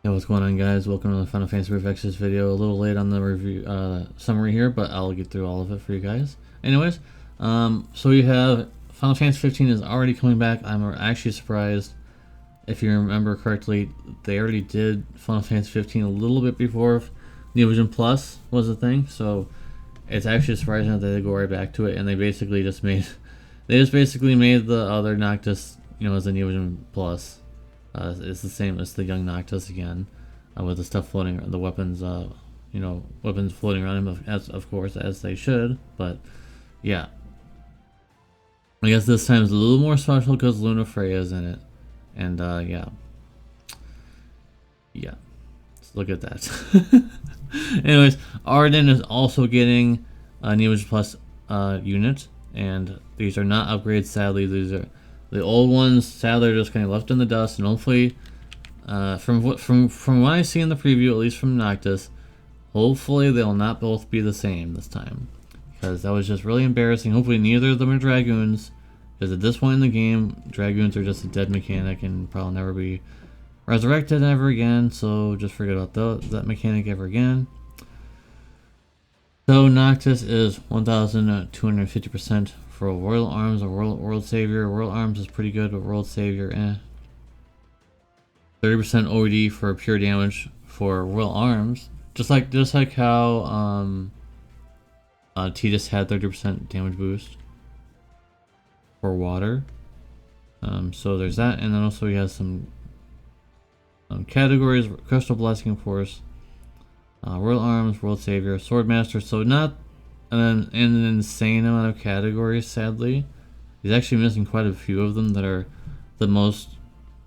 Hey, what's going on, guys? Welcome to the Final Fantasy Reflections video. A little late on the review summary here, but I'll get through all of it for you guys. Anyways, so you have Final Fantasy 15 is already coming back. I'm actually surprised. If you remember correctly, they already did Final Fantasy 15 a little bit before Neo Vision Plus was a thing, so it's actually surprising that they go right back to it. And they basically just made, they just basically made the other Noctis, as a Neo Vision Plus. It's the same as the young Noctis again, with the stuff floating, the weapons, weapons floating around him, of course, as they should. But yeah, I guess this time is a little more special because Luna Freya is in it, and yeah, let's look at that. Anyways, Ardyn is also getting a Neo Vision Plus unit, and these are not upgrades. Sadly, these are the old ones. Sadly, are just kind of left in the dust, and hopefully, from what I see in the preview, at least from Noctis, hopefully they'll not both be the same this time, because that was just really embarrassing. Hopefully, neither of them are Dragoons, because at this point in the game, Dragoons are just a dead mechanic and probably never be resurrected ever again. So just forget about that mechanic ever again. So Noctis is 1,250% for Royal Arms or World Savior. Royal Arms is pretty good, but World Savior, 30% OD for pure damage for Royal Arms, just like how Tidus had 30% damage boost for water. So there's that, and then also he has some categories: Crystal Blessing, of course. Royal Arms, World Savior, Swordmaster. So not an insane amount of categories, sadly. He's actually missing quite a few of them that are the most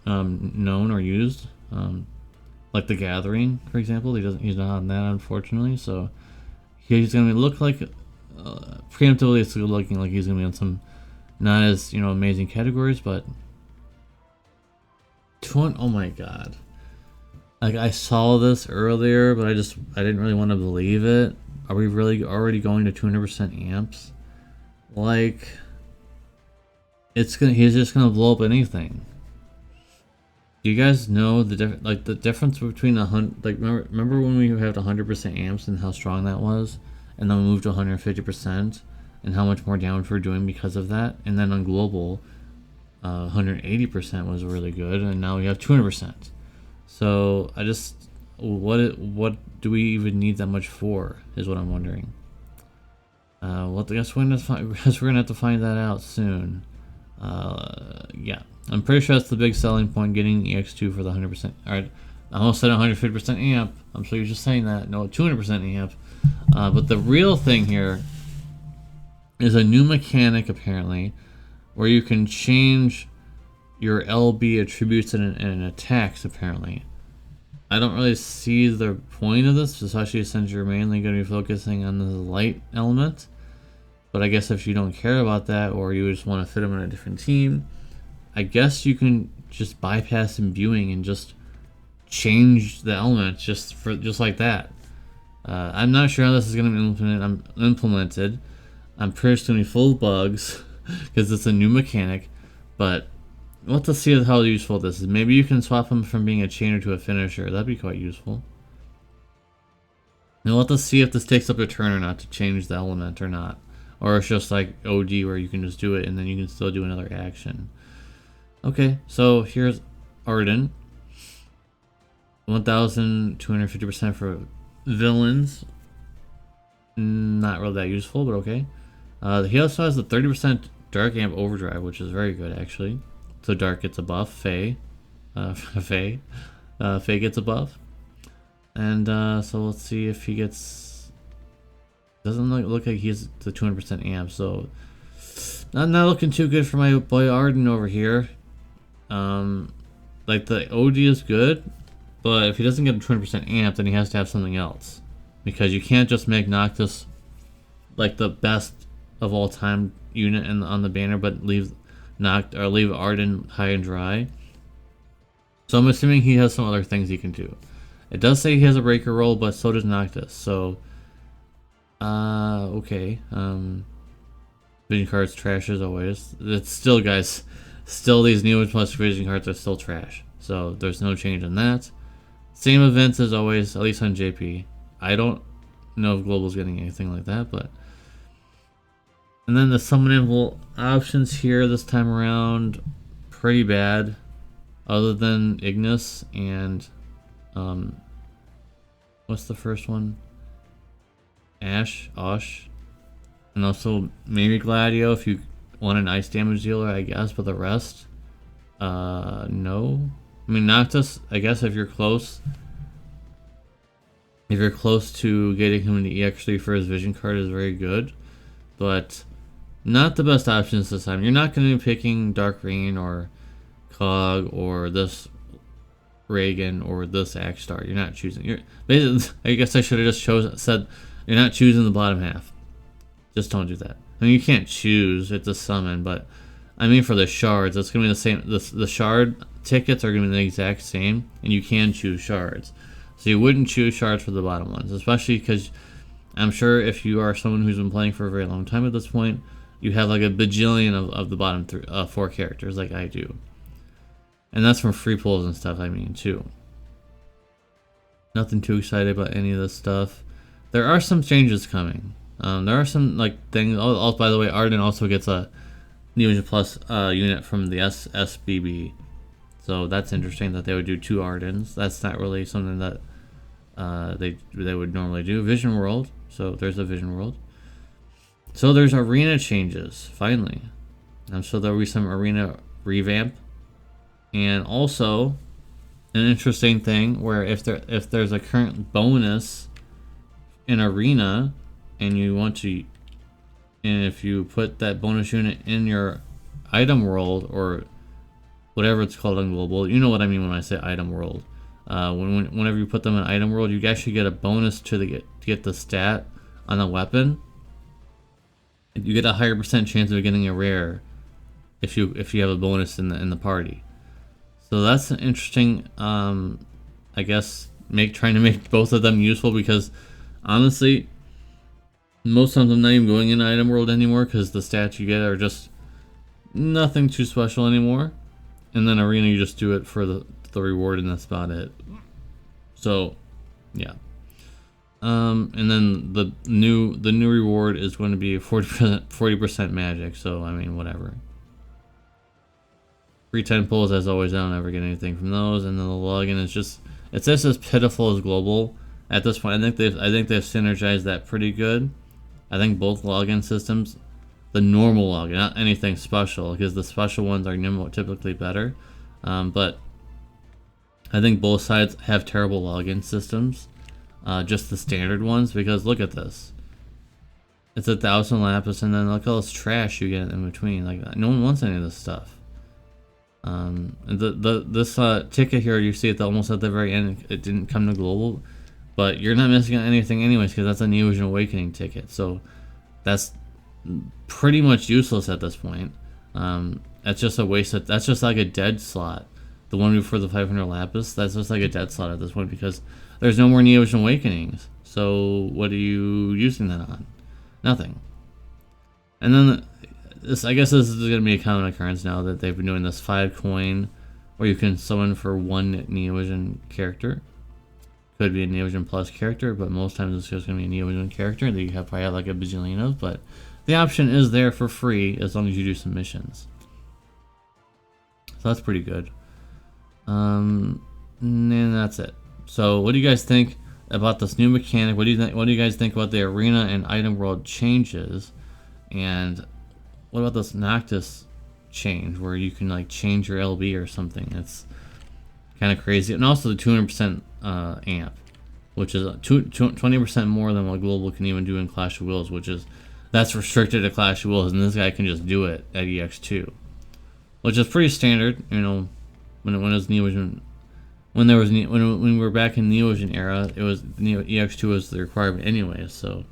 known or used. Like the Gathering, for example. He's not on that, unfortunately. So he's gonna look like preemptively it's looking like he's gonna be on some not as amazing categories, but oh my god. Like, I saw this earlier, but I didn't really want to believe it. Are we really already going to 200% amps? Like, he's just gonna blow up anything. Do you guys know the difference between remember when we had 100% amps and how strong that was, and then we moved to 150% and how much more damage we're doing because of that, and then on global, 180% was really good, and now we have 200%. So what do we even need that much for, is what I'm wondering. Well, I guess we're gonna have to find that out soon. Yeah, I'm pretty sure that's the big selling point, getting EX2 for the 100%. Alright, I almost said 150% amp. I'm sure you're just saying that. No, 200% amp. But the real thing here is a new mechanic, apparently, where you can change your LB attributes and attacks, apparently. I don't really see the point of this, especially since you're mainly going to be focusing on the light element. But I guess if you don't care about that, or you just want to fit them in a different team, I guess you can just bypass imbuing and just change the element just like that. I'm not sure how this is going to be implemented. I'm pretty sure it's going to be full of bugs because it's a new mechanic, but we'll have to see how useful this is. Maybe you can swap him from being a chainer to a finisher. That'd be quite useful. And we'll have to see if this takes up a turn or not to change the element or not. Or it's just like OD where you can just do it and then you can still do another action. Okay, so here's Ardyn. 1,250% for villains. Not really that useful, but okay. He also has the 30% Dark Amp Overdrive, which is very good, actually. So Dark gets a buff. Faye gets a buff. And so let's see if he gets... Doesn't look like he's the 200% amp, so... Not looking too good for my boy Ardyn over here. Like, the OD is good, but if he doesn't get a 200% amp, then he has to have something else. Because you can't just make Noctis like the best of all time unit on the banner, but leave Ardyn high and dry. So I'm assuming he has some other things he can do. It does say he has a breaker roll, but so does Noctis. So, okay. Vision cards trash as always. It's still, guys. Still, these Neo Plus vision cards are still trash. So there's no change in that. Same events as always, at least on JP. I don't know if Global's getting anything like that, but... And then the summonable options here this time around, pretty bad. Other than Ignis and... what's the first one? Osh. And also maybe Gladio if you want an ice damage dealer, I guess, but the rest... no. I mean, Noctis, I guess if you're close... If you're close to getting him into EX3 for his vision card is very good. But not the best options this time. You're not going to be picking Dark Rain or Cog or this Reagan or this Axstar. You're not choosing. You're basically, I guess I should have just said you're not choosing the bottom half. Just don't do that. I mean, you can't choose. It's a summon, but I mean for the shards, it's gonna be the same. The shard tickets are gonna be the exact same, and you can choose shards. So you wouldn't choose shards for the bottom ones, especially because I'm sure if you are someone who's been playing for a very long time at this point, you have like a bajillion of the bottom 4 characters like I do. And that's from free pulls and stuff, I mean, too. Nothing too excited about any of this stuff. There are some changes coming. There are some like things. Oh, by the way, Ardyn also gets a Neogen Plus unit from the FFBE. So that's interesting that they would do 2 Ardyns. That's not really something that they would normally do. Vision World. So there's a Vision World. So there's arena changes, finally. So there'll be some arena revamp. And also, an interesting thing where if there's a current bonus in arena, and you want to, and if you put that bonus unit in your item world or whatever it's called on global, you know what I mean when I say item world. Whenever you put them in item world, you actually get a bonus to get the stat on the weapon. You get a higher % chance of getting a rare if you have a bonus in the party. So that's an interesting, I guess, trying to make both of them useful, because honestly, most of them not even going in item world anymore because the stats you get are just nothing too special anymore. And then arena, you just do it for the reward, and that's about it. So, yeah. And then the new reward is going to be 40% magic. So I mean, whatever. Free 10 pulls as always. I don't ever get anything from those. And then the login is just as pitiful as global at this point. I think they've synergized that pretty good. I think both login systems, the normal login, not anything special, because the special ones are typically better. But I think both sides have terrible login systems. Just the standard ones, because look at this. It's 1,000 lapis, and then look at all this trash you get in between. Like, no one wants any of this stuff. This ticket here, you see it almost at the very end. It didn't come to global, but you're not missing on anything anyways, because that's a Neogen Awakening ticket. So that's pretty much useless at this point. That's just a waste. That's just like a dead slot. The one before the 500 lapis, that's just like a dead slot at this point, because there's no more Neogen Awakenings. So what are you using that on? Nothing. And then I guess this is going to be a common occurrence now that they've been doing this 5 coin, where you can summon for 1 Neogen character. Could be a Neogen Plus character, but most times it's just going to be a Neogen character that you probably have like a bajillion of. But the option is there for free as long as you do some missions. So that's pretty good. And that's it. So what do you guys think about this new mechanic? What do you guys think about the arena and item world changes? And what about this Noctis change where you can like change your LB or something? It's kind of crazy. And also the 200% amp, which is 20% more than what Global can even do in Clash of Wills, that's restricted to Clash of Wills, and this guy can just do it at EX2, which is pretty standard. You know, when it was Neogen, when we were back in Neogen era, it was EX2 was the requirement anyway. So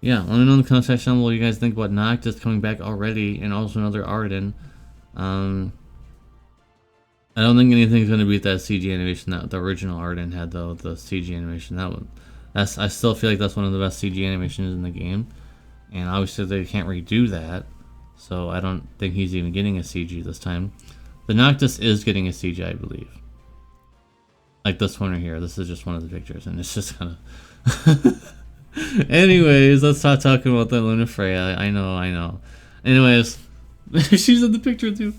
yeah, let me know in the comment section what you guys think about Noctis coming back already, and also another Ardyn. I don't think anything's gonna beat that CG animation that the original Ardyn had, though. The CG animation, I still feel like that's one of the best CG animations in the game, and obviously they can't redo that, so I don't think he's even getting a CG this time. The Noctis is getting a CG, I believe. Like this one right here. This is just one of the pictures, and it's just kind of. Anyways, let's stop talking about the Lunafreya. I know. Anyways, she's in the picture too.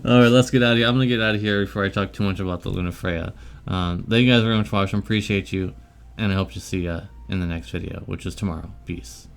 All right, let's get out of here. I'm gonna get out of here before I talk too much about the Lunafreya. Thank you guys very much for watching. Appreciate you, and I hope to see you in the next video, which is tomorrow. Peace.